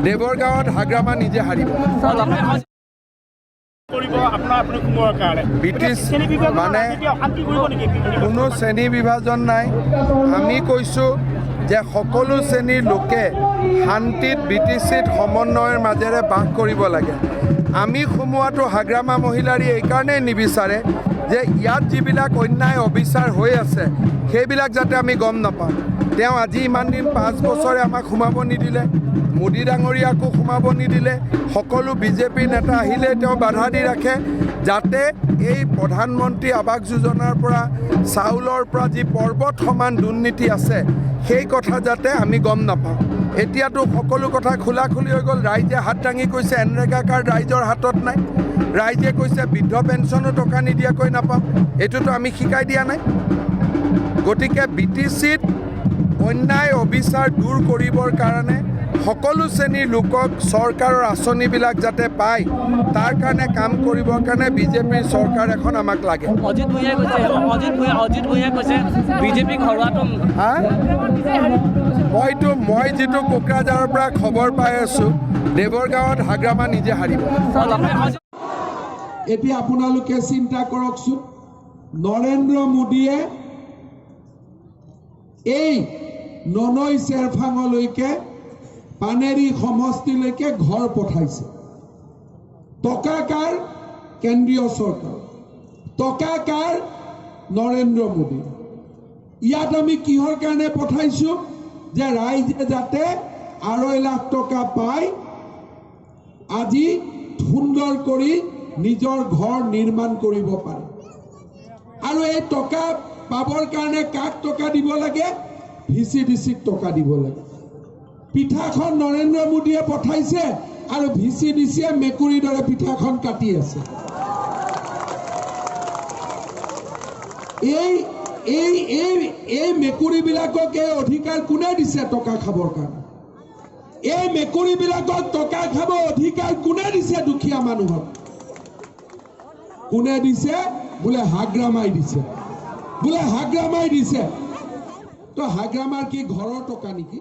দেৱৰগাঁৱত হাগ্ৰামা নিজে হাৰিব। মানে কোনো শ্ৰেণী বিভাজন নাই। আমি কৈছোঁ যে সকলো শ্ৰেণীৰ লোকে শান্তিত BTCত সমন্বয়ৰ মাজেৰে বাস কৰিব লাগে। আমি সোমোৱাটো হাগ্ৰামা মহিলাৰী এইকাৰণেই নিবিচাৰে যে ইয়াত যিবিলাক অন্যায় অবিচাৰ হৈ আছে সেইবিলাক যাতে আমি গম নাপাওঁ। তেওঁ আজি ইমান দিন 5 বছৰে আমাক সোমাব নিদিলে, মোদী ডাঙৰীয়াকো সোমাব নিদিলে, সকলো BJP নেতা আহিলে তেওঁ বাধা দি ৰাখে যাতে এই প্ৰধানমন্ত্ৰী আৱাস যোজনাৰ পৰা চাউলৰ পৰা যি পৰ্বত সমান দুৰ্নীতি আছে সেই কথা যাতে আমি গম নাপাওঁ। এতিয়াতো সকলো কথা খোলাখুলি হৈ গ'ল। ৰাইজে হাত দাঙি কৈছে এনৰেগা কাৰ্ড ৰাইজৰ হাতত নাই, ৰাইজে কৈছে বৃদ্ধ পেঞ্চনো টকা নিদিয়াকৈ নাপাওঁ। এইটোতো আমি শিকাই দিয়া নাই। গতিকে BTCত অন্যায় অবিচাৰ দূৰ কৰিবৰ কাৰণে সকলো শ্ৰেণীৰ লোকক চৰকাৰৰ আঁচনিবিলাক যাতে পায় তাৰ কাৰণে কাম কৰিবৰ কাৰণে BJPৰ চৰকাৰ এখন আমাক লাগে। অজিত ভূঞাই কৈছে BJPক হৰুৱাটো মই যিটো কোকৰাঝাৰৰ পৰা খবৰ পাই আছোঁ দেৱৰগাঁৱত হাগ্ৰামা নিজে হাৰিব। এতিয়া আপোনালোকে চিন্তা কৰকচোন, নৰেন্দ্ৰ মোদীয়ে এই ননৈ চেৰফাঙলৈকে পানেৰী সমষ্টিলৈকে ঘৰ পঠাইছে। টকা কাৰ? কেন্দ্ৰীয় চৰকাৰ। টকা কাৰ? নৰেন্দ্ৰ মোদী। ইয়াত আমি কিহৰ কাৰণে পঠাইছোঁ? যে ৰাইজে যাতে 2.5 লাখ টকা পায় আজি সুন্দৰ কৰি নিজৰ ঘৰ নিৰ্মাণ কৰিব পাৰে। আৰু এই টকা পাবৰ কাৰণে কাক টকা দিব লাগে? VCDCক টকা দিব লাগে। পিঠাখন নৰেন্দ্ৰ মোদীয়ে পঠাইছে আৰু VCDCয়ে মেকুৰীৰ দৰে পিঠাখন কাটি আছে। এই মেকুৰীবিলাকক এই অধিকাৰ কোনে দিছে টকা খাবৰ কাৰণে? এই মেকুৰীবিলাকক টকা খাব অধিকাৰ কোনে দিছে? দুখীয়া মানুহক কোনে দিছে? বোলে হাগ্ৰামাই দিছে, বোলে হাগ্ৰামাই দিছে। তো হাগ্ৰামাৰ কি ঘৰৰ টকা নেকি?